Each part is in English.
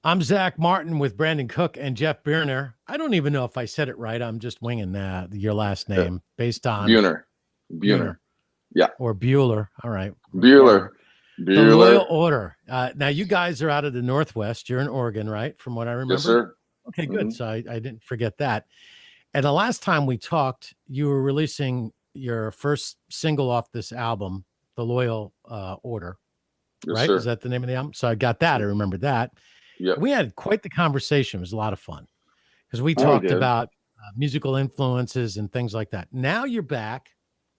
I'm Zach Martin with Brandon Cook and Jeff Buchner. I don't even know if I said it right. I'm just winging your last Uh, name based on Buhner. Buhner Buhner. Yeah. or Bueller. All right, Bueller. whatever. The Loyal Bueller. Order. Now, you guys are out of the Northwest. You're in Oregon, right? From what I Yes, remember. sir. Okay, good. Hmm. So I didn't forget that. And the last time we talked, you were releasing your first single off this album, The Loyal Order, Yes, right? Is sir. that the name of the album? So I got that. I remember that. Yep. We had quite the conversation. It was a lot of fun because we Yeah, we talked did. about musical influences and things like that. Now you're back,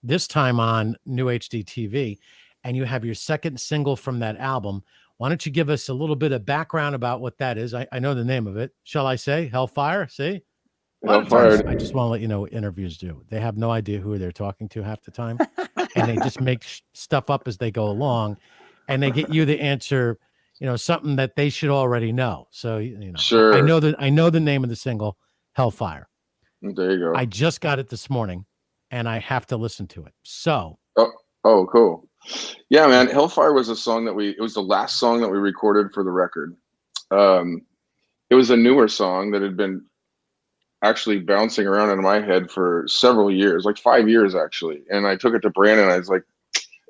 this time on New HD TV, and you have your second single from that album. Why don't you give us a little bit of background about what that is? I know the name of it. Shall I say Hellfire? See? A lot of times, Hellfire. I just want to let you know what interviewers do. They have no idea who they're talking to half the time, and they just make stuff up as they go along, and they get you the answer, something that they should already know. So, I Sure. know that I know the name of the single, Hellfire. There you I go. just got it this morning, and I have to listen to it. So, Oh, oh, cool. Yeah, yeah. man. Hellfire was a song it was the last song that we recorded for the record. Um, it was a newer song that had been actually bouncing around in my head for several years, like 5 years actually. And I took it to Brandon. I was like,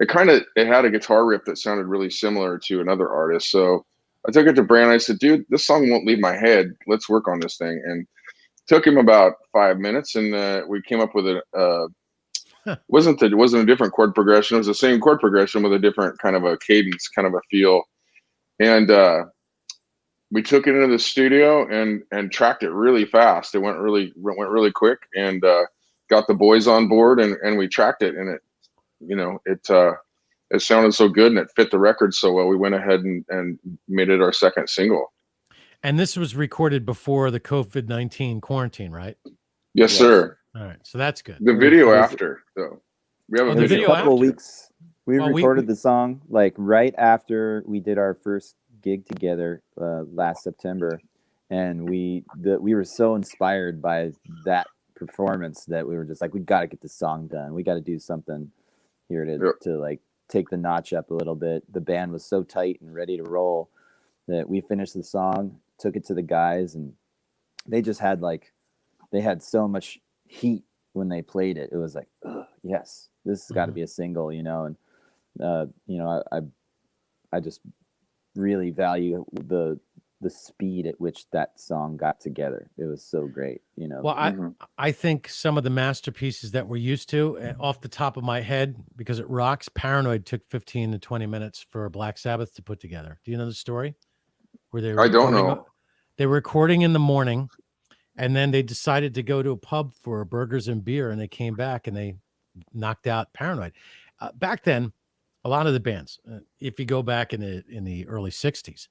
it had a guitar riff that sounded really similar to another artist. So I took it to Brandon. I said, dude, this song won't leave my head. Let's work on this thing. And took him about 5 minutes, and we came up with it wasn't a different chord progression. It was the same chord progression with a different kind of a cadence, kind of a feel. And we took it into the studio and tracked it really fast. It went really quick, and got the boys on board, and we tracked it, and it sounded so good and it fit the record so well. We went ahead and made it our second single. And this was recorded before the COVID-19 quarantine, right? Yes, Yes. sir. All right. So that's good. The It video was after, though. We have Oh, a it the was a video. video couple of after. weeks. We Well, recorded the song like right after we did our first gig together last September, and we were so inspired by that performance that we were just like, we got to get this song done. We got to do something here Yep. to like take the notch up a little bit. The band was so tight and ready to roll that we finished the song, took it to the guys, and they just had like they had so much heat when they played it. It was like, yes, this has got to Mhm. be a single, and I just really value the speed at which that song got together. It was so great. Well, I Hmm. I think some of the masterpieces that we're used to, off the top of my head, because it rocks. Paranoid took 15 to 20 minutes for Black Sabbath to put together. Do you know the story? Where they were I don't recording? know. They were recording in the morning, and then they decided to go to a pub for burgers and beer, and they came back and they knocked out Paranoid. Back then, a lot of the bands, if you go back in the early '60s,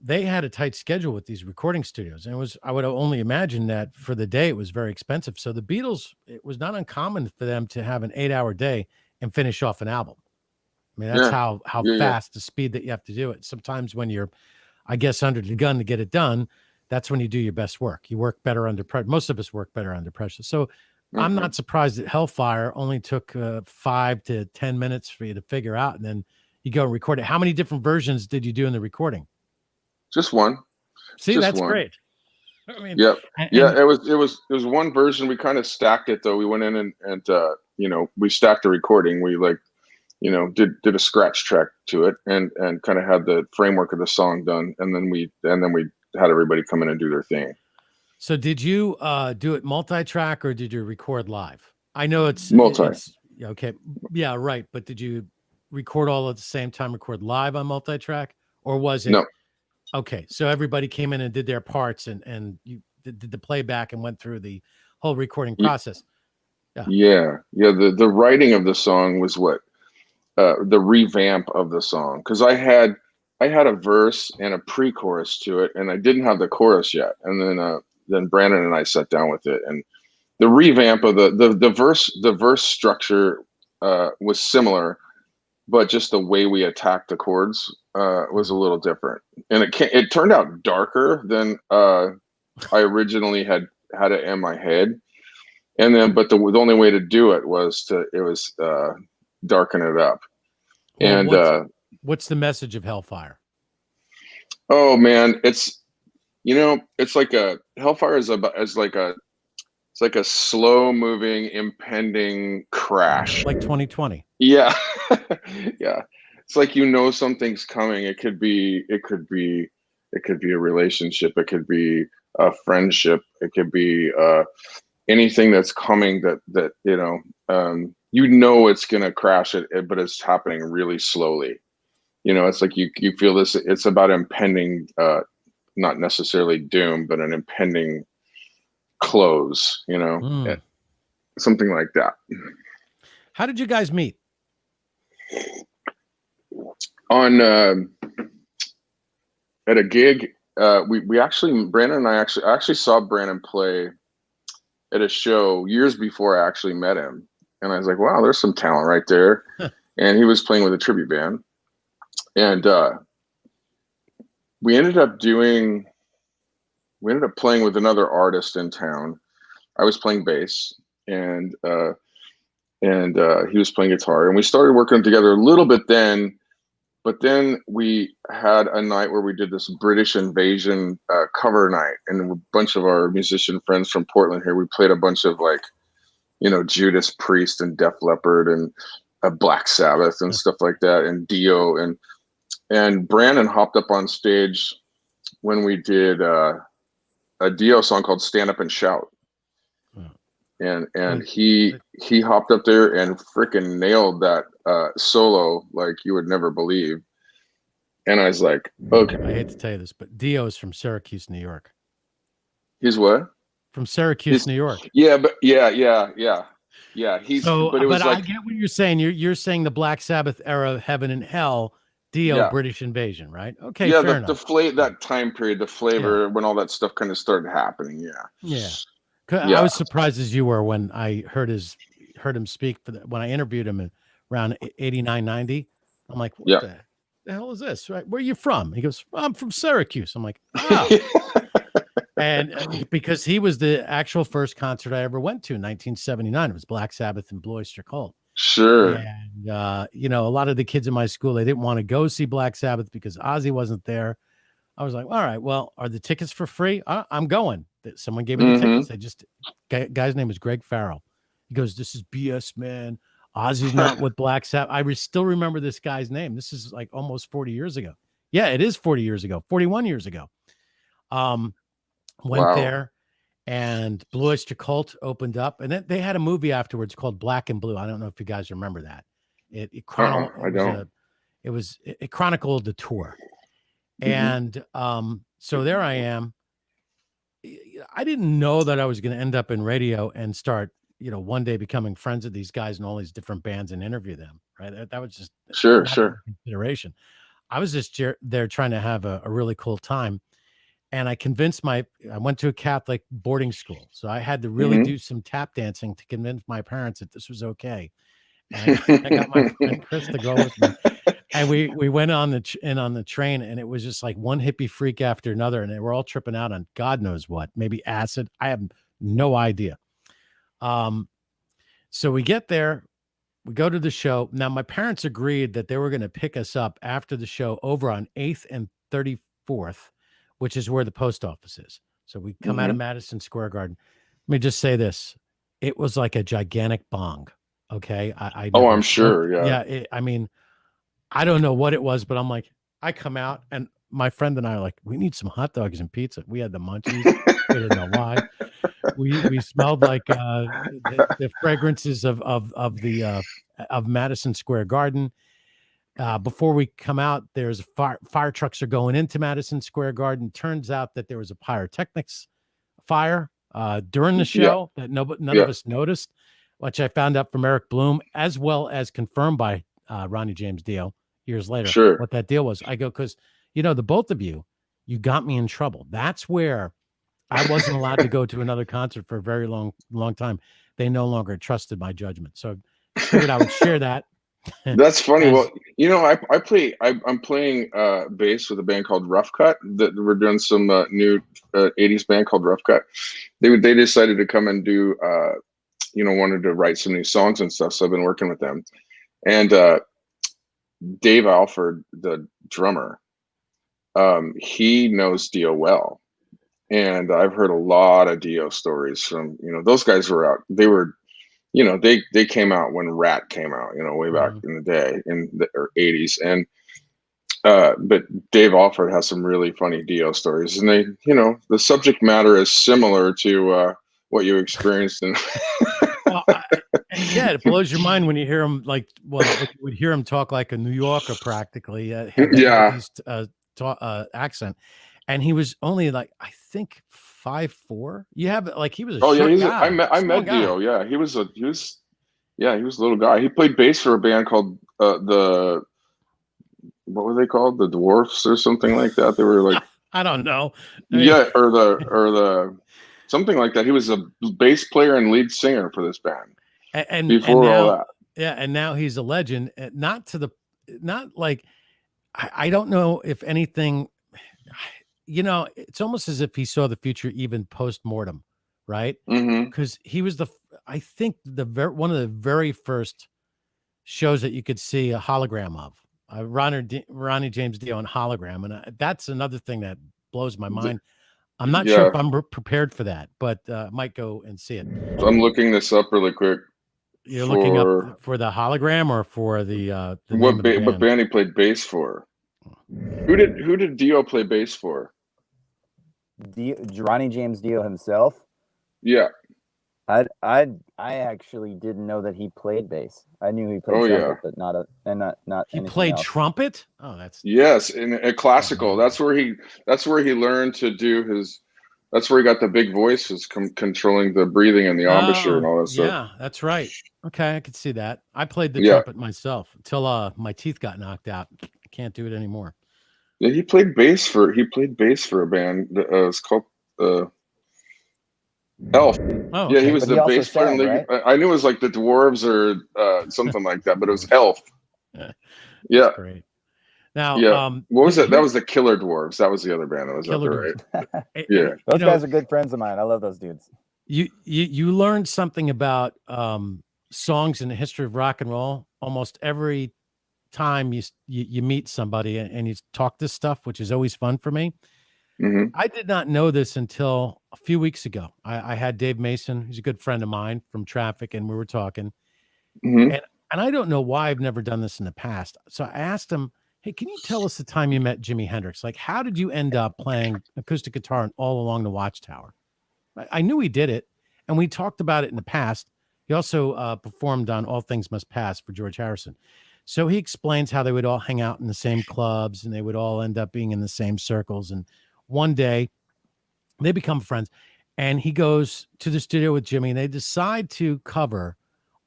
they had a tight schedule with these recording studios, and it was I would only imagine that for the day it was very expensive. So the Beatles, it was not uncommon for them to have an 8-hour day and finish off an album. I mean, that's Yeah. how Yeah. fast the speed that you have to do it. Sometimes when you're, I guess, under the gun to get it done, that's when you do your best work. You work better under pressure. Most of us work better under pressure. So Yeah. I'm Hmm. not surprised that Hellfire only took 5 to 10 minutes for you to figure out, and then you go and record it. How many different versions did you do in the recording? Just one. See, Just that's one. great. I mean, Yep. and, Yeah, and it was one version. We kind of stacked it though. We went in and we stacked the recording. We like, did a scratch track to it and kind of had the framework of the song done, and then we had everybody come in and do their thing. so did you do it multi-track or did you record live? I know Multi. it's yeah, okay, yeah, right. But did you record all at the same time? Record live on multi-track, or was it No. okay? So everybody came in and did their parts, and you did the playback and went through the whole recording Y- process. Yeah. Yeah. Yeah. The writing of the song was what the revamp of the song, because I had a verse and a pre-chorus to it, and I didn't have the chorus yet. And then Brandon and I sat down with it, and the revamp of the verse structure was similar, but just the way we attacked the chords was a Mhm. little different, and it turned out darker than I originally had it in my head. And then, but the only way to do it was darken it up. Well, And what's the message of Hellfire? Oh man, it's it's like a Hellfire is it's like a slow moving impending crash. Like 2020. Yeah. Yeah. It's like something's coming. It could be a relationship, it could be a friendship, it could be anything that's coming that it's gonna crash it, but it's happening really slowly. It's like you feel this, it's about impending not necessarily doom, but an impending close, Mm. something like that. How did you guys meet? On at a gig, we actually, Brandon and I actually saw Brandon play at a show years before I actually met him, and I was like, wow, there's some talent right there. And he was playing with a tribute band, and we ended up playing with another artist in town. I was playing bass, and he was playing guitar, and we started working together a little bit then. But then we had a night where we did this British Invasion cover night, and a bunch of our musician friends from Portland here, we played a bunch of Judas Priest and Def Leppard and Black Sabbath and stuff like that, and Dio, and Brandon hopped up on stage when we did a Dio song called "Stand Up and Shout," and he hopped up there and freaking nailed that solo like you would never believe. And I was like, okay. I hate to tell you this, but Dio is from Syracuse, New York. He's what? From Syracuse, New York. Yeah, but yeah. But it was I get what you're saying. You're saying the Black Sabbath era, Heaven and Hell, Dio, British Invasion, right? Okay, yeah, fair enough. That time period, the flavor, when all that stuff kind of started happening. Yeah. I was surprised as you were when I heard him speak when I interviewed him around 89, 90. I'm like, what the hell is this? Right? Where are you from? He goes, I'm from Syracuse. I'm like, oh. And because he was the actual first concert I ever went to in 1979. It was Black Sabbath and Blue Oyster Cult. Sure. And, a lot of the kids in my school, they didn't want to go see Black Sabbath because Ozzy wasn't there. I was like, all right, well, are the tickets for free? I'm going. Someone gave me the tickets. Guy's name was Greg Farrell. He goes, this is BS, man. Ozzy's not with Black Sabbath. I still remember this guy's name. This is like almost 40 years ago. Yeah, it is 40 years ago, 41 years ago. Went there, and Blue Oyster Cult opened up, and then they had a movie afterwards called Black and Blue. I don't know if you guys remember that. It chronicled the tour. And so there I am. I didn't know that I was going to end up in radio and start, one day becoming friends with these guys and all these different bands and interview them. Right. That was just sure. Consideration. I was just there trying to have a really cool time. And I convinced I went to a Catholic boarding school. So I had to really do some tap dancing to convince my parents that this was okay. And I got my friend Chris to go with me. And we went on the train, and it was just like one hippie freak after another. And they were all tripping out on God knows what, maybe acid. I have no idea. So we get there, we go to the show. Now, my parents agreed that they were going to pick us up after the show over on 8th and 34th, which is where the post office is. So we come out of Madison Square Garden. Let me just say this. It was like a gigantic bong. Okay. I'm sure. Yeah. Yeah. I don't know what it was, but I'm like, I come out, and my friend and I are like, we need some hot dogs and pizza. We had the munchies. We didn't know why. We smelled like the fragrances of Madison Square Garden. Before we come out, there's fire trucks are going into Madison Square Garden. Turns out that there was a pyrotechnics fire during the show that none of us noticed, which I found out from Eric Bloom, as well as confirmed by Ronnie James Dio years later. What that deal was. I go, because the both of you got me in trouble. That's where I wasn't allowed to go to another concert for a very long time. They no longer trusted my judgment. So I figured I would share that. That's funny. Well, I'm playing bass with a band called Rough Cut. That we're doing some new 80s band called Rough Cut. They decided to come and do wanted to write some new songs and stuff. So I've been working with them. And Dave Alford, the drummer, he knows Dio well. And I've heard a lot of Dio stories from, those guys were out. They were, they came out when Rat came out, way back in the day in the 80s. And, but Dave Alford has some really funny Dio stories, and they, the subject matter is similar to what you experienced in. Well, yeah, it blows your mind when you hear him you would hear him talk like a New Yorker practically. Had that Northeast accent, and he was only like, I think 5'4". You have he was a short guy. I met Dio. Yeah, he was a little guy. He played bass for a band called what were they called? The Dwarfs or something like that. They were like I don't know. or the something like that. He was a bass player and lead singer for this band. And before now, all that. Yeah, and now he's a legend. I don't know if anything, it's almost as if he saw the future even post-mortem, right? Because he was I think one of the very first shows that you could see a hologram of Ronnie James Dio on hologram, and that's another thing that blows my mind. I'm not sure if I'm prepared for that, but I might go and see it. So I'm looking this up really quick. You're looking up for the hologram or for the what band he played bass for? Who did Dio play bass for? Ronnie James Dio himself. Yeah. I actually didn't know that he played bass. I knew he played trumpet, but not. He played else. trumpet. Oh, that's yes, in a classical. That's where he learned to do his. That's where he got the big voices, controlling the breathing and the embouchure and all that stuff. Yeah, that's right. Okay, I could see that. I played the trumpet myself until my teeth got knocked out. I can't do it anymore. Yeah, he played bass for a band. It's called Elf. Oh, yeah, he was the bass player. Right? I knew it was like the Dwarves or something like that, but it was Elf. Yeah, great. Now, what was it? That was the Killer Dwarves. That was the other band that was up there, right? Yeah, those guys are good friends of mine. I love those dudes. You learned something about songs in the history of rock and roll almost every time you meet somebody and you talk this stuff, which is always fun for me. I did not know this until a few weeks ago. I had Dave Mason, who's a good friend of mine from Traffic, and we were talking. And I don't know why I've never done this in the past. So I asked him, hey, can you tell us the time you met Jimi Hendrix? Like, how did you end up playing acoustic guitar all along the Watchtower? I knew he did it, and we talked about it in the past. He also performed on All Things Must Pass for George Harrison. So he explains how they would all hang out in the same clubs, and they would all end up being in the same circles. And one day they become friends, and he goes to the studio with Jimmy, and they decide to cover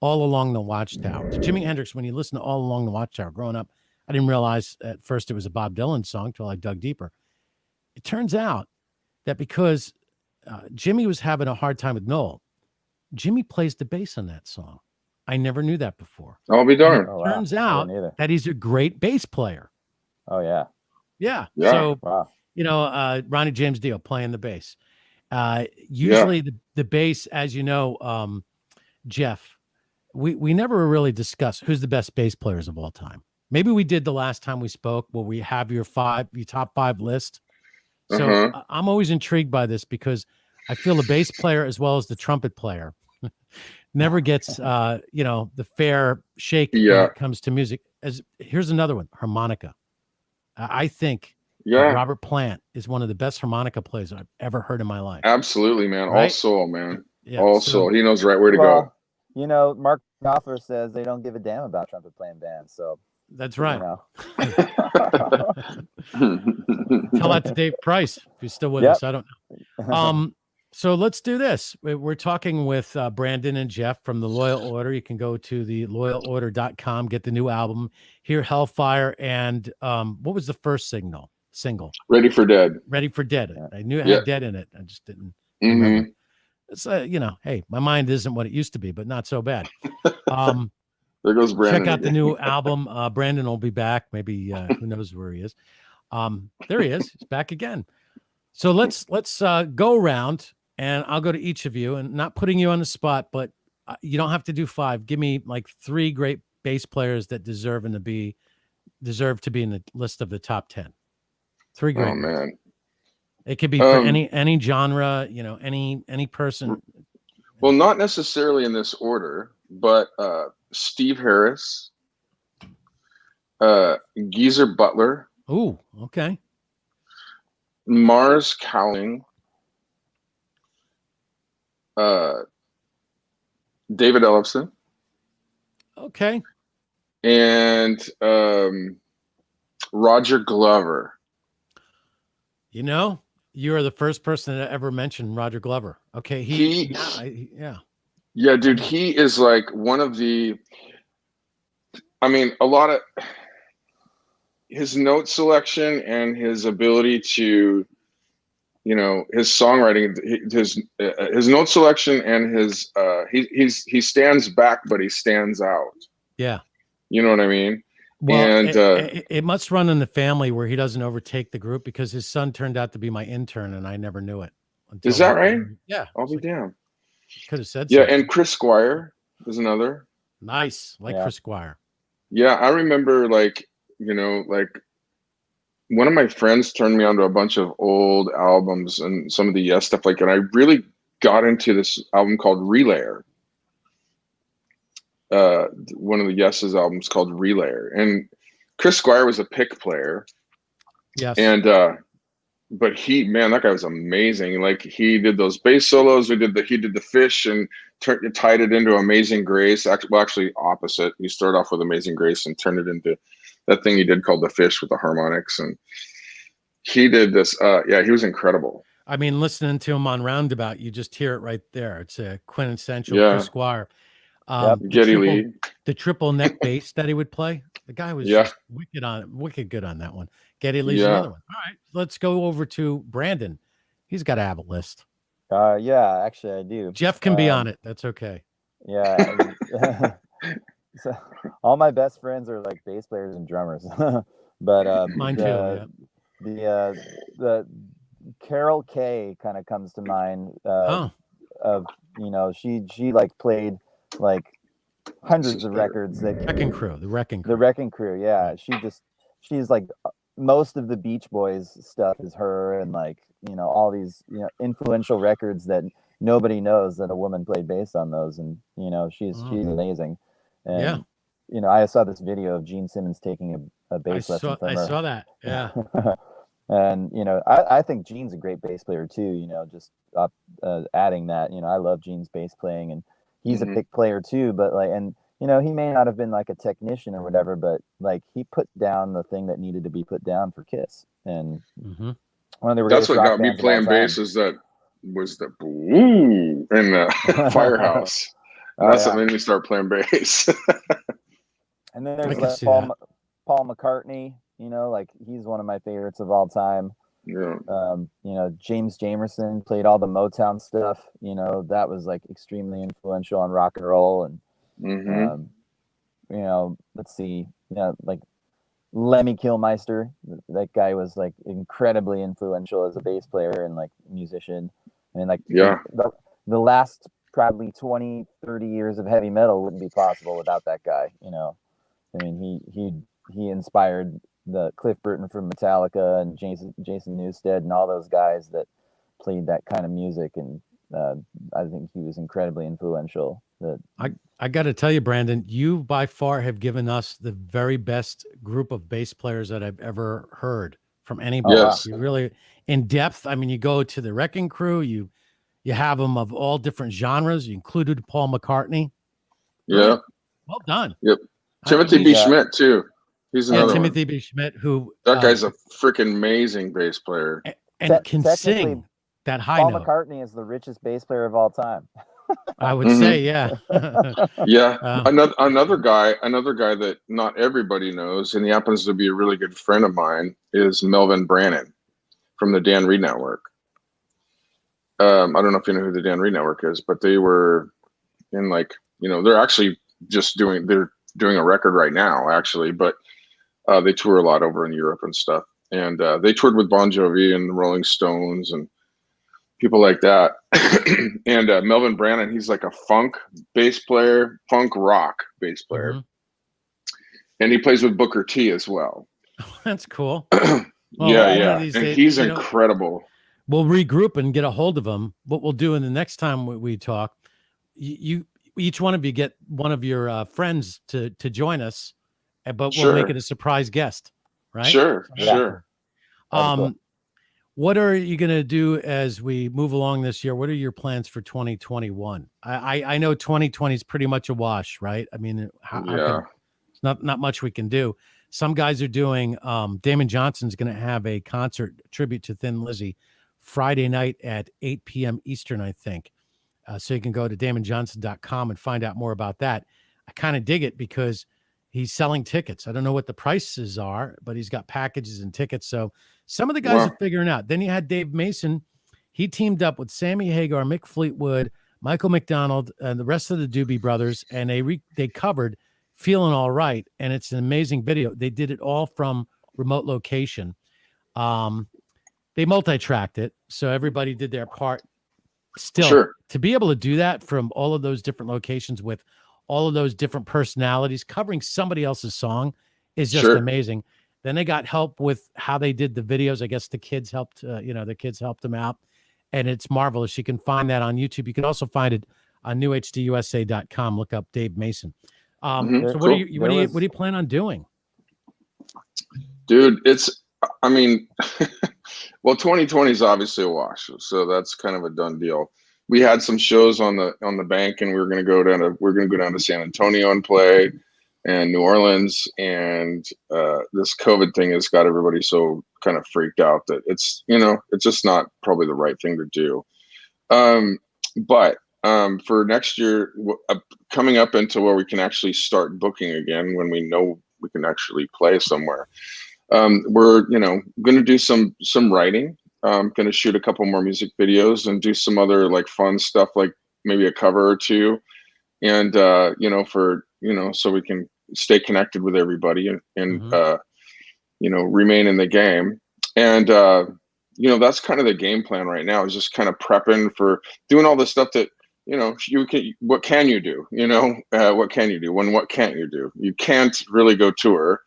All Along the Watchtower. To Jimi Hendrix, when you listen to All Along the Watchtower growing up, I didn't realize at first it was a Bob Dylan song until I dug deeper. It turns out that because Jimmy was having a hard time with Noel, Jimmy plays the bass on that song. I never knew that before. I'll be darned. Turns out that he's a great bass player. Oh, yeah. Yeah. So, Ronnie James Dio playing the bass. Usually the bass, as you know, Jeff, we never really discuss who's the best bass players of all time. Maybe we did the last time we spoke, where we have your top 5 list. So I'm always intrigued by this because I feel the bass player as well as the trumpet player never gets the fair shake when it comes to music. Here's another one, harmonica. I think Robert Plant is one of the best harmonica players I've ever heard in my life. Absolutely, man. Right? All soul, man. Yeah, all soul. He knows right where to go. Mark Knopfler says they don't give a damn about trumpet playing bands. So that's right. Tell that to Dave Price if he's still with us. I don't know. So let's do this. We're talking with Brandon and Jeff from the Loyal Order. You can go to the loyalorder.com, get the new album, hear Hellfire, and what was the first single? Ready for Dead. Ready for Dead. I knew it had Dead in it. I just didn't remember. It's hey, my mind isn't what it used to be, but not so bad. There goes Brandon. Check out the new album. Brandon will be back. Maybe who knows where he is. There he is. He's back again. So let's go around, and I'll go to each of you, and not putting you on the spot, but you don't have to do 5. Give me like 3 great bass players that deserve to be in the list of the top 10. Three great Oh groups. man. It could be for any genre, you know, any person. Well, not necessarily in this order, but Steve Harris, Geezer Butler, Ooh, okay. Mars Cowling, David Ellefson, Okay. and Roger Glover. You know, you are the first person to ever mention Roger Glover. Okay, Yeah, dude, he is like one of the. I mean, a lot of his note selection and his ability to, you know, his songwriting, his note selection and his he stands back, but he stands out. Yeah. You know what I mean? Well, And it must run in the family where he doesn't overtake the group, because his son turned out to be my intern and I never knew it until. Is that right? Yeah. I'll be damned. Could have said Yeah, something. and Chris Squire is another. Nice, like Chris Squire. Yeah, I remember, like, you know, like one of my friends turned me on to a bunch of old albums and some of the Yes stuff, like, and I really got into this album called Relayer. One of the Yeses albums called Relayer, and Chris Squire was a pick player. Yes. And but that guy was amazing. Like, he did those bass solos. He did the Fish and tied it into Amazing Grace. Actually opposite. He started off with Amazing Grace and turned it into that thing he did called the Fish with the harmonics. And he did this. Yeah, he was incredible. I mean, listening to him on Roundabout, you just hear it right there. It's a quintessential Chris Squire. Geddy Lee. The triple neck bass that he would play. The guy was just wicked good on that one. Geddy Lee's another one. All right, let's go over to Brandon. He's got to have a list. Yeah, actually I do. Jeff can be on it. That's okay. Yeah. So all my best friends are like bass players and drummers. But mine too. Yeah. The Carol Kay kind of comes to mind. Of, you know, she like played like hundreds of records. The Wrecking Crew. Yeah, she's like most of the Beach Boys stuff is her, and like, you know, all these, you know, influential records that nobody knows that a woman played bass on those, and you know, she's amazing. And you know, I saw this video of Gene Simmons taking a bass lesson from her. I saw that. Yeah. And you know, I think Gene's a great bass player too. You know, just adding that, you know, I love Gene's bass playing, and he's a pick player too. But like, and you know, he may not have been like a technician or whatever, but like he put down the thing that needed to be put down for Kiss. And one of the that's what got me playing bass was the woo in the Firehouse. That's what made me start playing bass. And then there's like Paul McCartney. You know, like he's one of my favorites of all time. Yeah. You know, James Jamerson played all the Motown stuff. You know, that was like extremely influential on rock and roll. And you know, let's see, you know, like Lemmy Kilmister. That guy was like incredibly influential as a bass player and like musician. I mean, like the last probably 20, 30 years of heavy metal wouldn't be possible without that guy. You know, I mean, he inspired the Cliff Burton from Metallica and Jason Newsted and all those guys that played that kind of music, and I think he was incredibly influential. I got to tell you, Brandon, you by far have given us the very best group of bass players that I've ever heard from anybody. Yes. You really in depth. I mean, you go to the Wrecking Crew, you have them of all different genres. You included Paul McCartney. Yeah. Well done. Yep. Timothy B. Schmidt too. He's another Timothy B. Schmidt, who that guy's a freaking amazing bass player and can sing that high note. Paul McCartney is the richest bass player of all time. I would say, yeah. Another guy that not everybody knows, and he happens to be a really good friend of mine, is Melvin Brannon from the Dan Reed Network. I don't know if you know who the Dan Reed Network is, but they were in, like, you know, they're actually they're doing a record right now, actually, but they tour a lot over in Europe and stuff. And they toured with Bon Jovi and the Rolling Stones and people like that. And Melvin Brannon, he's like a funk bass player, funk rock bass player. And he plays with Booker T as well. That's cool. Yeah, One of yeah. these And days, he's incredible. we'll regroup and get a hold of him. What we'll do in the next time we talk, you each one of you get one of your friends to join us, but we'll make it Sure. a surprise guest, right? Sure. Sound Yeah. good? Sure. That'd be cool. What are you going to do as we move along this year? What are your plans for 2021? I know 2020 is pretty much a wash, right? I mean, how Yeah. could it's not much we can do. Some guys are doing. Damon Johnson's going to have a concert tribute to Thin Lizzy Friday night at 8 p.m. Eastern, I think. So you can go to damonjohnson.com and find out more about that. I kind of dig it because he's selling tickets. I don't know what the prices are, but he's got packages and tickets. So some of the guys are Wow. figuring out. Then you had Dave Mason. He teamed up with Sammy Hagar, Mick Fleetwood, Michael McDonald, and the rest of the Doobie Brothers, and they covered "Feeling All Right," and it's an amazing video. They did it all from remote location. They multi-tracked it, so everybody did their part. Still, Sure. to be able to do that from all of those different locations with all of those different personalities covering somebody else's song is just Sure. amazing. Then they got help with how they did the videos. I guess the kids helped, the kids helped them out, and it's marvelous. You can find that on YouTube. You can also find it on newhdusa.com. Look up Dave Mason. Mhm. So Cool. what do you plan on doing? Dude, I mean, well, 2020 is obviously a wash, so that's kind of a done deal. We had some shows on the bank, and we're gonna go down to San Antonio and play, and New Orleans, and this COVID thing has got everybody so kind of freaked out that it's just not probably the right thing to do. Um, but for next year, coming up into where we can actually start booking again when we know we can actually play somewhere. We're going to do some writing. Going to shoot a couple more music videos and do some other like fun stuff, like maybe a cover or two, and so we can stay connected with everybody and remain in the game. And that's kind of the game plan right now, is just kind of prepping for doing all the stuff that you can. What can you do? What can you do? What can't you do? You can't really go tour.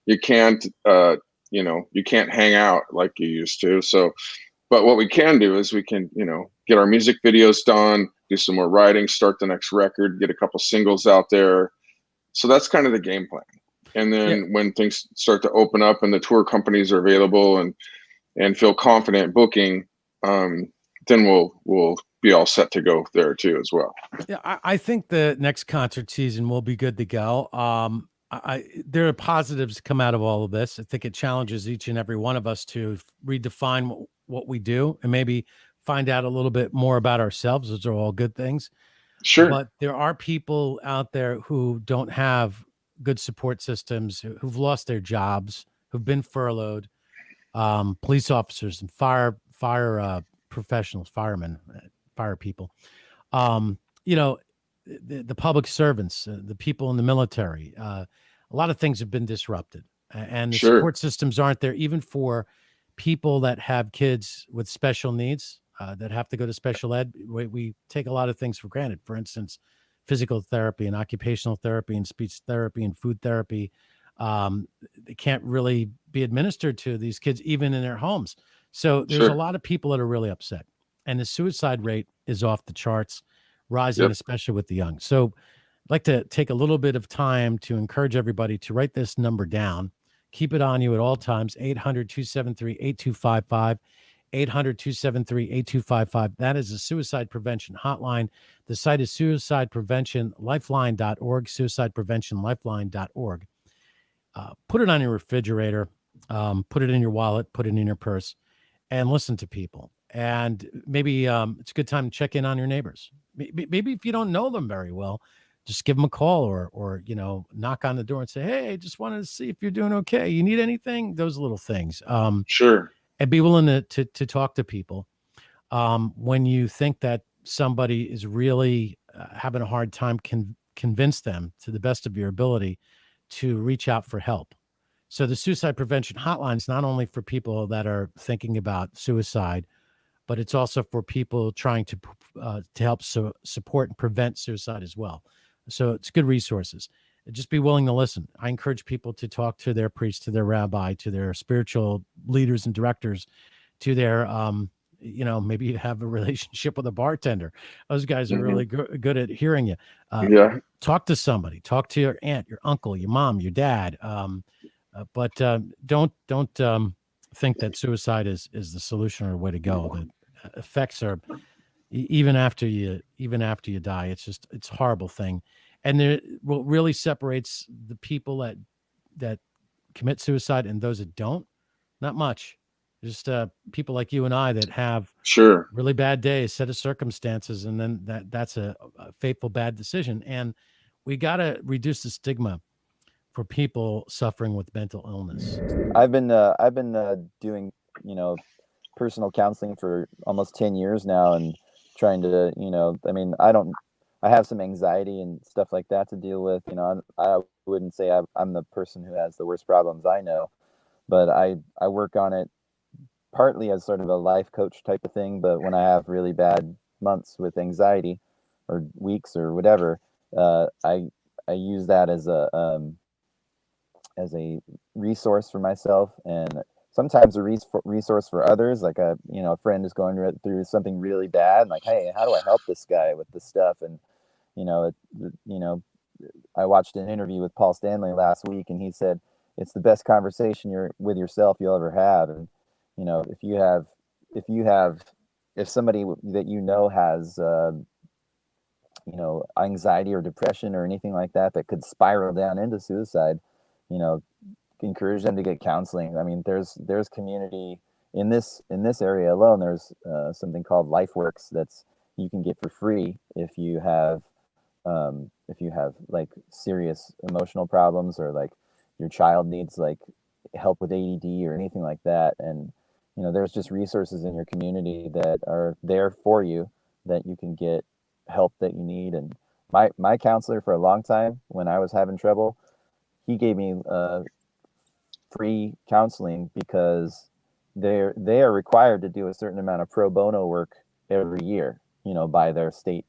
You can't you can't hang out like you used to. So but what we can do is we can get our music videos done, do some more writing, start the next record, get a couple singles out there. So that's kind of the game plan. And then when things start to open up and the tour companies are available and feel confident booking, then we'll be all set to go there too as well. Yeah, I think the next concert season will be good to go. There are positives come out of all of this. I think it challenges each and every one of us to redefine what we do and maybe find out a little bit more about ourselves. Those are all good things. Sure. But there are people out there who don't have good support systems, who've lost their jobs, who've been furloughed, police officers and fire professionals, firemen, fire people. Um, you know, the public servants, the people in the military, a lot of things have been disrupted, and the Sure. support systems aren't there even for people that have kids with special needs that have to go to special ed. We take a lot of things for granted. For instance, physical therapy and occupational therapy and speech therapy and food therapy. They can't really be administered to these kids even in their homes. So there's a Sure. lot of people that are really upset, and the suicide rate is off the charts, rising, Yep. especially with the young. So I'd like to take a little bit of time to encourage everybody to write this number down. Keep it on you at all times, 800-273-8255, 800-273-8255. That is the Suicide Prevention Hotline. The site is suicidepreventionlifeline.org, suicidepreventionlifeline.org. Put it on your refrigerator, put it in your wallet, put it in your purse, and listen to people. And maybe it's a good time to check in on your neighbors. Maybe if you don't know them very well, just give them a call or knock on the door and say, "Hey, just wanted to see if you're doing okay. You need anything?" Those little things. Sure. And be willing to talk to people. When you think that somebody is really having a hard time, convince them to the best of your ability to reach out for help. So the Suicide Prevention Hotline is not only for people that are thinking about suicide, but it's also for people trying to help support and prevent suicide as well. So it's good resources. just be willing to listen. I encourage people to talk to their priest, to their rabbi, to their spiritual leaders and directors, to their, maybe you have a relationship with a bartender. Those guys are really good at hearing you. Yeah. Talk to somebody, talk to your aunt, your uncle, your mom, your dad. But don't think that suicide is the solution or the way to go. The effects are even after you die. It's a horrible thing. And what really separates the people that commit suicide and those that don't, not much. Just people like you and I that have Sure. really bad days, set of circumstances, and then that's a fateful bad decision. And we got to reduce the stigma for people suffering with mental illness. I've been doing, personal counseling for almost 10 years now, and trying to, I mean, I have some anxiety and stuff like that to deal with. I wouldn't say I'm the person who has the worst problems I know, but I work on it partly as sort of a life coach type of thing. But when I have really bad months with anxiety, or weeks or whatever, I use that as a resource for myself, and sometimes a resource for others. Like a friend is going through something really bad, and like, hey, how do I help this guy with this stuff? And I watched an interview with Paul Stanley last week, and he said it's the best conversation with yourself you'll ever have. And if somebody that has anxiety or depression or anything like that could spiral down into suicide, encourage them to get counseling. I mean, there's community in this area alone. There's something called LifeWorks that's you can get for free if you have like serious emotional problems, or like your child needs like help with ADD or anything like that. And there's just resources in your community that are there for you, that you can get help that you need. And my counselor for a long time, when I was having trouble, he gave me free counseling, because they are required to do a certain amount of pro bono work every year, by their state,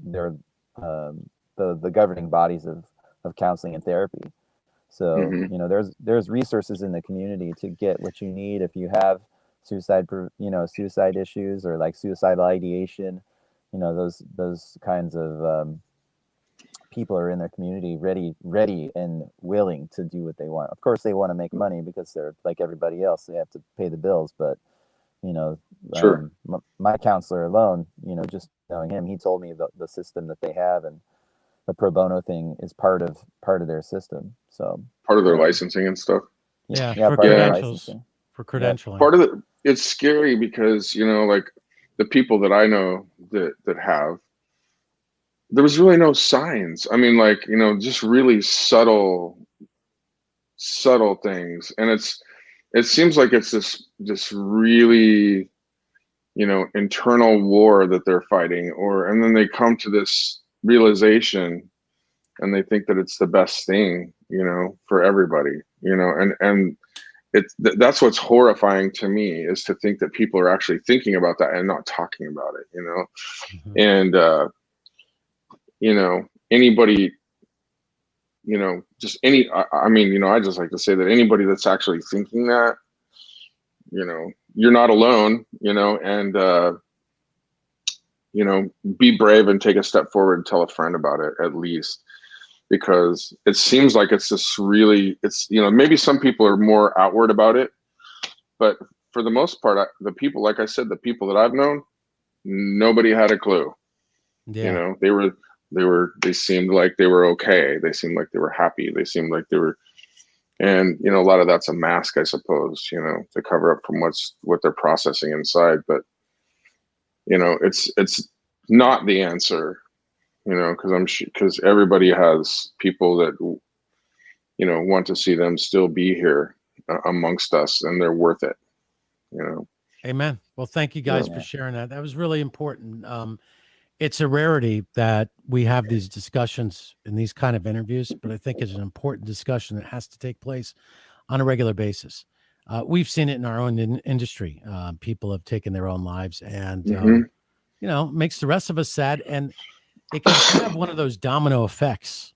their the governing bodies of counseling and therapy. So there's resources in the community to get what you need if you have suicide issues, or like suicidal ideation. Those kinds of people are in their community, ready and willing to do what they want. Of course, they want to make money, because they're like everybody else. They have to pay the bills. But Sure. My counselor alone, just knowing him, he told me the system that they have, and the pro bono thing is part of their system. So Part of their licensing and stuff. Yeah, yeah, for part of their credentials. licensing. For credentialing. Part of it's scary because, like the people that I know that have, there was really no signs. I mean, like, just really subtle things. And it seems like it's this really, internal war that they're fighting, and then they come to this realization, and they think that it's the best thing, for everybody, and that's what's horrifying to me, is to think that people are actually thinking about that and not talking about it, and anybody, just I mean, I just like to say that anybody that's actually thinking that, you're not alone, and be brave and take a step forward and tell a friend about it, at least, because it seems like it's maybe some people are more outward about it, but for the most part, the people, like I said, the people that I've known, nobody had a clue. Yeah. They seemed like they were okay. They seemed like they were happy. They seemed like they were, and a lot of that's a mask, I suppose, to cover up from what they're processing inside. But it's not the answer, because everybody has people that want to see them still be here amongst us, and they're worth it. Amen. Well, thank you guys for sharing that. That was really important. It's a rarity that we have these discussions in these kind of interviews, but I think it's an important discussion that has to take place on a regular basis. We've seen it in our own industry. People have taken their own lives, and makes the rest of us sad. And it can have one of those domino effects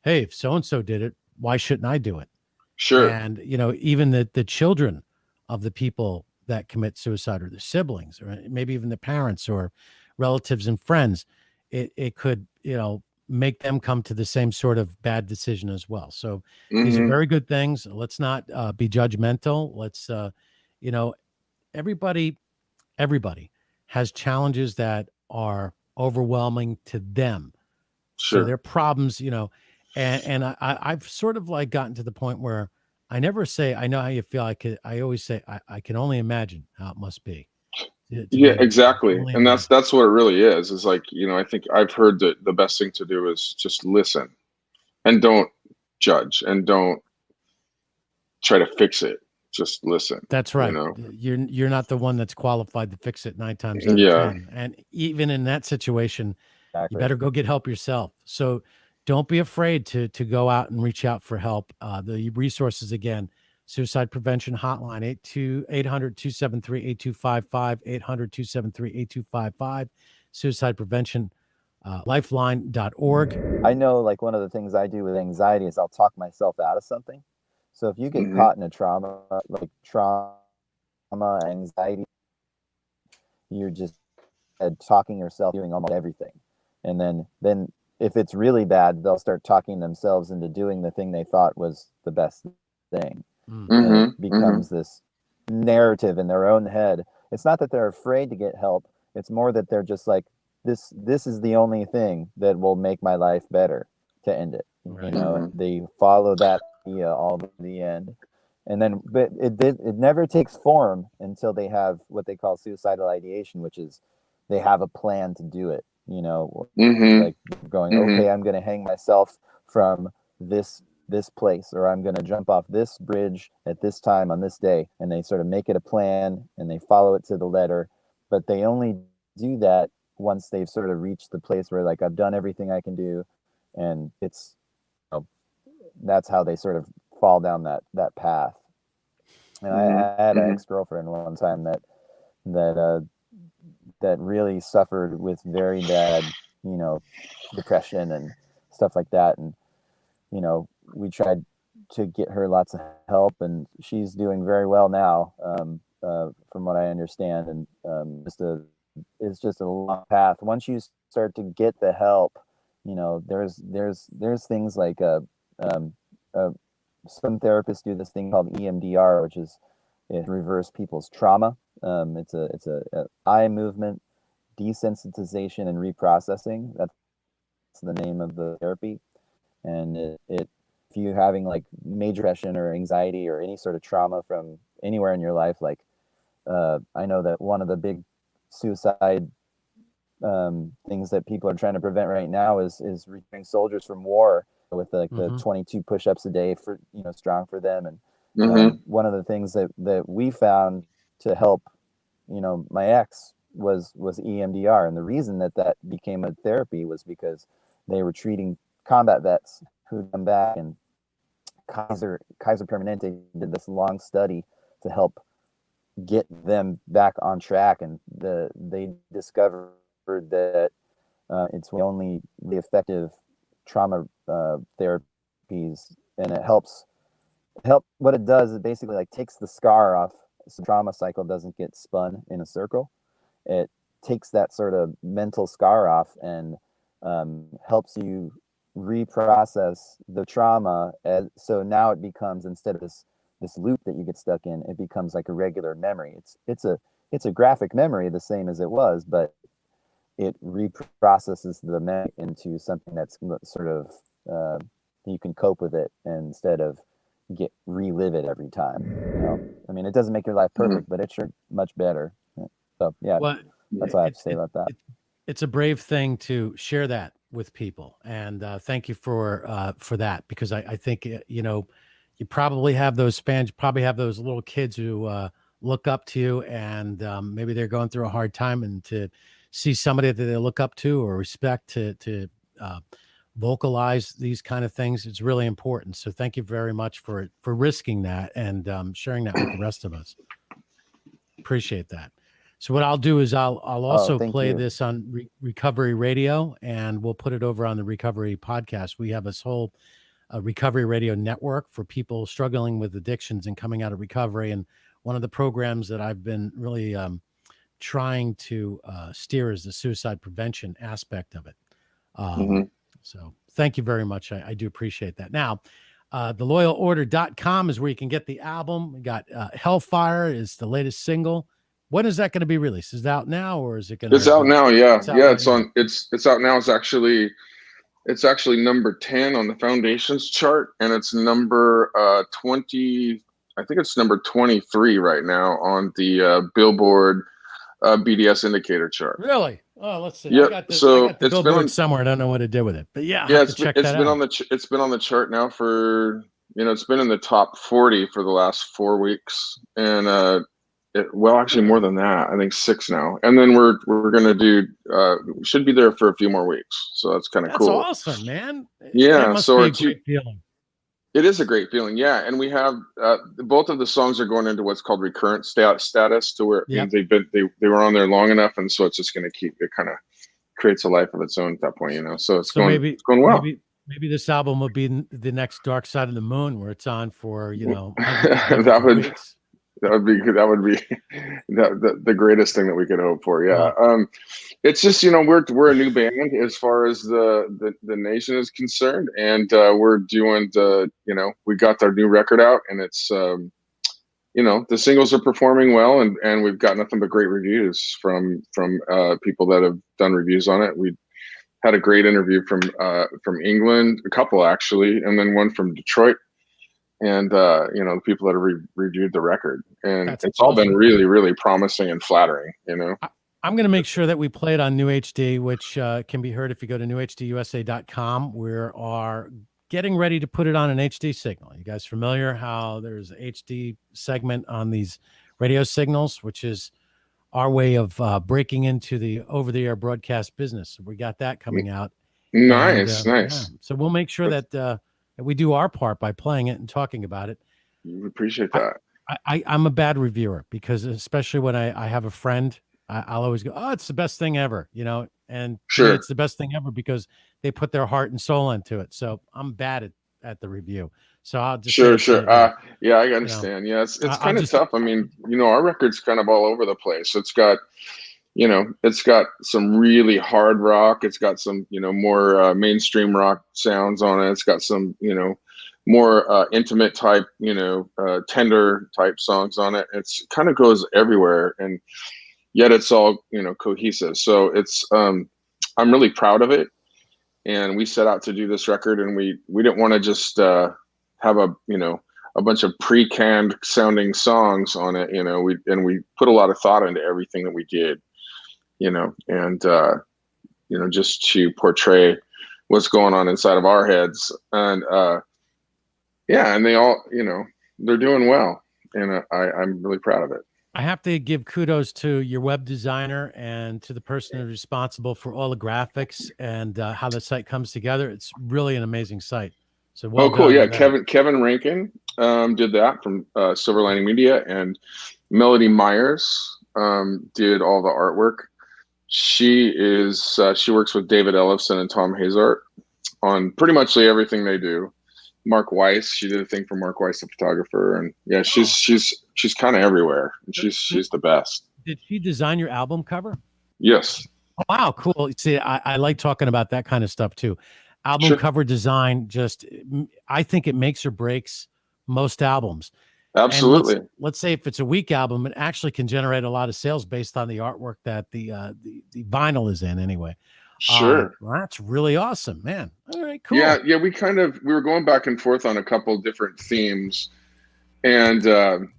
hey, if so and so did it, why shouldn't I do it? Sure. And even the children of the people that commit suicide, or the siblings, or maybe even the parents or relatives and friends, it could make them come to the same sort of bad decision as well. So these are Hmm. very good things. Let's not be judgmental. Let's you know everybody everybody has challenges that are overwhelming to them. So Sure. their problems, and I've sort of like gotten to the point where I never say I know how you feel. I always say I can only imagine how it must be to be Yeah, able to exactly. only And that's imagine. that's what it really is like, I think I've heard that the best thing to do is just listen and don't judge and don't try to fix it. Just listen, That's you right. know? You're not the one that's qualified to fix it 9 times out of Yeah. 10. And even in that situation, you Exactly. better go get help yourself. So don't be afraid to go out and reach out for help. The resources again, Suicide Prevention Hotline, 800-273-8255, 800-273-8255, Suicide Prevention Lifeline.org. I know, like, one of the things I do with anxiety is I'll talk myself out of something. So if you get Hmm. caught in a trauma, like trauma, anxiety, you're just talking yourself doing almost everything. And then if it's really bad, they'll start talking themselves into doing the thing they thought was the best thing. Mm, And it Hmm. Hmm. becomes this narrative in their own head. It's not that they're afraid to get help. It's more that they're just like, this is the only thing that will make my life better to end it. right. Hmm. They follow that idea all to the end. And then, but it never takes form until they have what they call suicidal ideation, which is they have a plan to do it. Hmm. Like going, Hmm. okay, I'm going to hang myself from this place, or I'm going to jump off this bridge at this time on this day, and they sort of make it a plan and they follow it to the letter. But they only do that once they've sort of reached the place where, like, I've done everything I can do, and it's you know, that's how they sort of fall down that path. And Hmm. I had an Hmm. ex-girlfriend one time that that really suffered with very bad, you know, depression and stuff like that. And we tried to get her lots of help, and she's doing very well now, from what I understand. And it's just a long path. Once you start to get the help, there's things like um, uh, some therapists do this thing called EMDR, which is it reverse people's trauma. It's a eye movement desensitization and reprocessing. That's the name of the therapy. And it if you're having like major depression or anxiety or any sort of trauma from anywhere in your life, like I know that one of the big suicide things that people are trying to prevent right now is returning soldiers from war with like the Hmm. 22 push-ups a day for strong for them. And Hmm. one of the things that we found to help my ex was EMDR. And the reason that became a therapy was because they were treating combat vets who come back. And Kaiser Permanente did this long study to help get them back on track, and they discovered that it's the only the effective trauma therapies. And it help what it does is basically like takes the scar off, so the trauma cycle doesn't get spun in a circle. It takes that sort of mental scar off and helps you reprocess the trauma. So now it becomes, instead of this loop that you get stuck in, it becomes like a regular memory. It's a graphic memory, the same as it was, but it reprocesses the memory into something that's sort of you can cope with it instead of relive it every time. I mean, it doesn't make your life Hmm. perfect, but it's sure much better. So yeah, Well, that's what I have to it's say about that. it's a brave thing to share that with people, and thank you for that, because I think you probably have those fans, you probably have those little kids who look up to you, and maybe they're going through a hard time, and to see somebody that they look up to or respect to uh, vocalize these kind of things, it's really important. So thank you very much for risking that and sharing that with the rest of us. Appreciate that. So what I'll do is I'll also thank play you. this on Recovery Radio, and we'll put it over on the Recovery Podcast. We have this whole Recovery Radio network for people struggling with addictions and coming out of recovery. And one of the programs that I've been really trying to steer is the suicide prevention aspect of it. So thank you very much. I do appreciate that. Now, theloyalorder.com is where you can get the album. We got Hellfire is the latest single. When is that going to be released? Is it out now, or is it going to? It's out now. Yeah, It's out yeah. right It's now. on. It's out now. It's actually number 10 on the Foundations chart, and it's number 20. I think it's number 23 right now on the Billboard BDS indicator chart. Really? Oh, let's see. Yep. I got the It's been Billboard on, somewhere. I don't know what to do with it, but yeah, I yeah, have to check that out. it's been on the chart now for, it's been in the top 40 for the last 4 weeks, and well, actually more than that. I think 6 now, and then we're gonna do. We should be there for a few more weeks, so that's kind of cool. That's awesome, man. Yeah, that must so be a our two, great feeling. it is a great feeling, yeah. And we have both of the songs are going into what's called recurrent status, to where it means they were on there long enough, and so it's just going to keep it, kind of creates a life of its own at that point, So it's going well. Maybe this album will be the next Dark Side of the Moon, where it's on for that would weeks. That would be the greatest thing that we could hope for. Yeah. It's just, we're a new band as far as the nation is concerned, and we're doing we got our new record out, and it's the singles are performing well, and we've got nothing but great reviews from people that have done reviews on it. We had a great interview from England, a couple actually, and then one from Detroit. And the people that have reviewed the record, and it's awesome. All been really, really promising and flattering. I'm going to make sure that we play it on New HD, which can be heard if you go to newhdusa.com. We are getting ready to put it on an HD signal. You guys familiar how there's an HD segment on these radio signals, which is our way of breaking into the over-the-air broadcast business. We got that coming out. Nice. Yeah. So we'll make sure that we do our part by playing it and talking about it. We appreciate that. I'm a bad reviewer, because especially when I have a friend, I'll always go, "Oh, it's the best thing ever," and to me, it's the best thing ever because they put their heart and soul into it. So I'm bad at the review. So I'll just sure. Yeah, I understand. It's kind of tough. I mean, our record's kind of all over the place. It's got it's got some really hard rock. It's got some, more mainstream rock sounds on it. It's got some, more intimate type, tender type songs on it. It's kind of goes everywhere, and yet it's all, cohesive. So it's, I'm really proud of it. And we set out to do this record, and we didn't want to just have a bunch of pre-canned sounding songs on it. We put a lot of thought into everything that we did. Just to portray what's going on inside of our heads, and and they all, they're doing well, and I'm really proud of it. I have to give kudos to your web designer and to the person who's responsible for all the graphics and how the site comes together. It's really an amazing site. So well cool. done. Yeah, Kevin Rankin did that from Silver Lining Media, and Melody Myers did all the artwork. She works with David Ellefson and Tom Hazart on pretty much everything they do. Mark Weiss, she did a thing for Mark Weiss, the photographer, and she's kind of everywhere, and she's the best. Did she design your album cover? Yes. Oh, wow, cool. See, I like talking about that kind of stuff too. Album cover design, I think it makes or breaks most albums. Absolutely. Let's say if it's a weak album, it actually can generate a lot of sales based on the artwork that the vinyl is in anyway. Sure. Well, that's really awesome, man. All right, cool. Yeah. We were going back and forth on a couple different themes, and we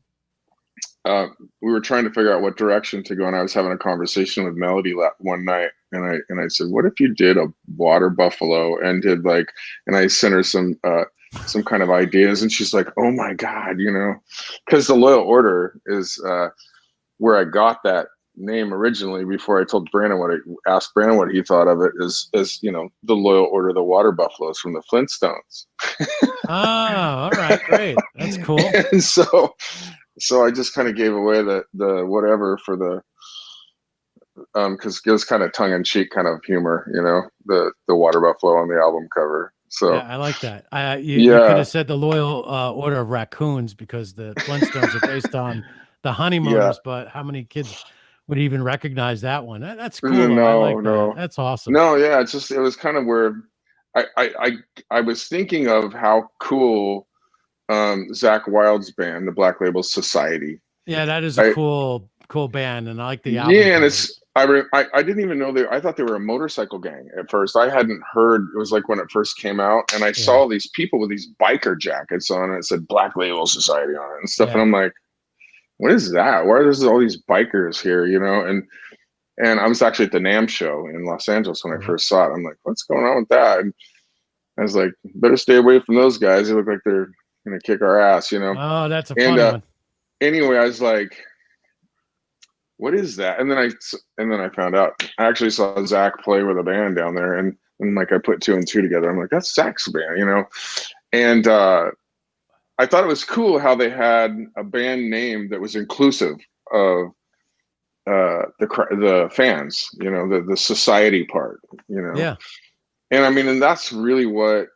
were trying to figure out what direction to go. And I was having a conversation with Melody one night, and I said, "What if you did a water buffalo and did and I sent her some kind of ideas, and she's like, "Oh my God," because the Loyal Order is where I got that name originally. Before I told asked Brandon what he thought of it, is the Loyal Order, the water buffaloes from the Flintstones. Oh, all right, great, that's cool. And so I just kind of gave away the whatever for the because it was kind of tongue in cheek kind of humor, the water buffalo on the album cover. So Yeah, I like that. You could yeah, have said the Loyal Order of Raccoons because the Flintstones are based on the yeah, honeymooners, but how many kids would even recognize that one? That's cool though. I no, like that. no, That's awesome. no, yeah. It was kind of where I was thinking of how cool Zach Wild's band, the Black Label Society. Yeah, that is a I cool band, and I like the album Yeah, and covers. I didn't even know I thought they were a motorcycle gang at first. I hadn't heard, it was like when it first came out, and I Yeah, saw these people with these biker jackets on, and it said Black Label Society on it and stuff, and yeah. I'm like, what is that? Why are there all these bikers here? And I was actually at the NAMM show in Los Angeles when I Mhm. first saw it. I'm like, what's going on with that? And I was like, better stay away from those guys. They look like they're gonna kick our ass. Oh, that's a And funny one. anyway, I was like, what is that? And then I found out. I actually saw Zach play with a band down there, and like I put two and two together. I'm like, that's Zach's band. And I thought it was cool how they had a band name that was inclusive of the fans, the society part. Yeah, And I mean, and that's really what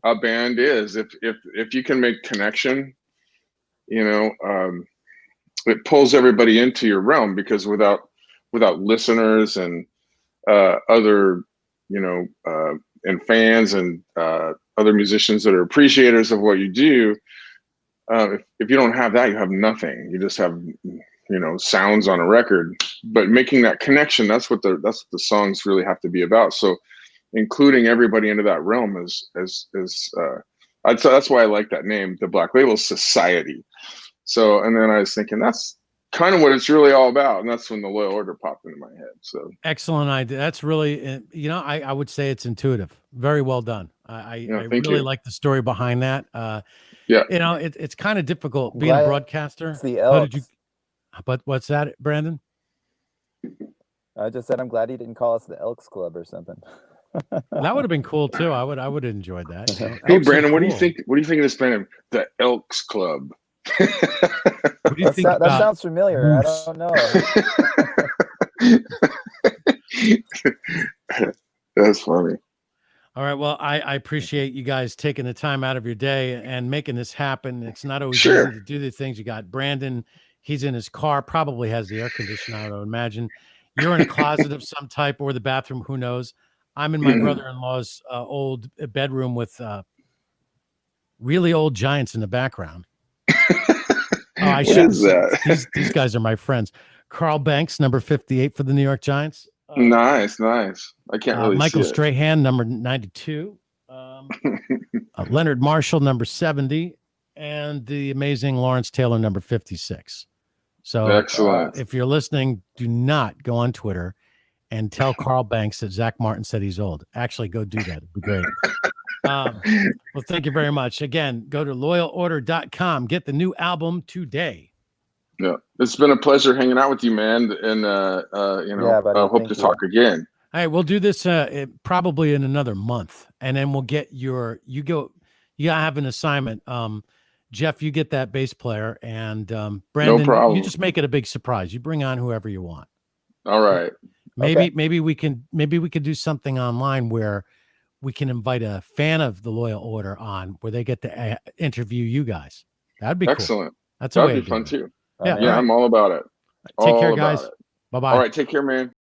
a band is. If you can make connection, it pulls everybody into your realm, because without listeners and other and fans and other musicians that are appreciators of what you do, if you don't have that, you have nothing. You just have sounds on a record. But making that connection, that's what the songs really have to be about. So including everybody into that realm that's why I like that name, the Black Label Society. So, and then I was thinking that's kind of what it's really all about, and that's when the Loyal Order popped into my head. So excellent idea. That's really, I would say it's intuitive. Very well done. I thank really you. like the story behind that. Yeah. It's kind of difficult I'm being a glad broadcaster. it's the How did you? Elks. But what's that, Brandon? I just said I'm glad he didn't call us the Elks Club or something. That would have been cool too. I would have enjoyed that. Hey, Elks are Brandon, what do you cool. think? What do you think of this band, the Elks Club? What do you think That about sounds familiar. Moose? I don't know. That's funny. All right. Well, I appreciate you guys taking the time out of your day and making this happen. It's not always Sure. easy to do the things. You got Brandon. He's in his car, probably has the air conditioner, I would imagine. You're in a closet of some type or the bathroom, who knows? I'm in my brother-in-law's old bedroom with really old giants in the background. I What shouldn't is say. that? These guys are my friends. Carl Banks, number 58 for the New York Giants. Nice. I can't really Michael see it. Strahan, number 92. Leonard Marshall, number 70. And the amazing Lawrence Taylor, number 56. So Excellent. if you're listening, do not go on Twitter and tell Carl Banks that Zach Martin said he's old. Actually, go do that. It'd be great. Well, thank you very much. Again, go to loyalorder.com. Get the new album today. Yeah, it's been a pleasure hanging out with you, man. And Yeah, buddy, hope thank to you. talk again. All right, we'll do this probably in another month, and then we'll get you gotta have an assignment. Jeff, you get that bass player, and Brandon, No problem. you just make it a big surprise. You bring on whoever you want. All right. Maybe we can do something online where we can invite a fan of the Loyal Order on, where they get to interview you guys. That'd be Excellent. cool. That's a That'd way be to fun do it. too. Yeah, Yeah, I'm all about it. Take All care, about guys. it. Bye-bye. All right, take care, man.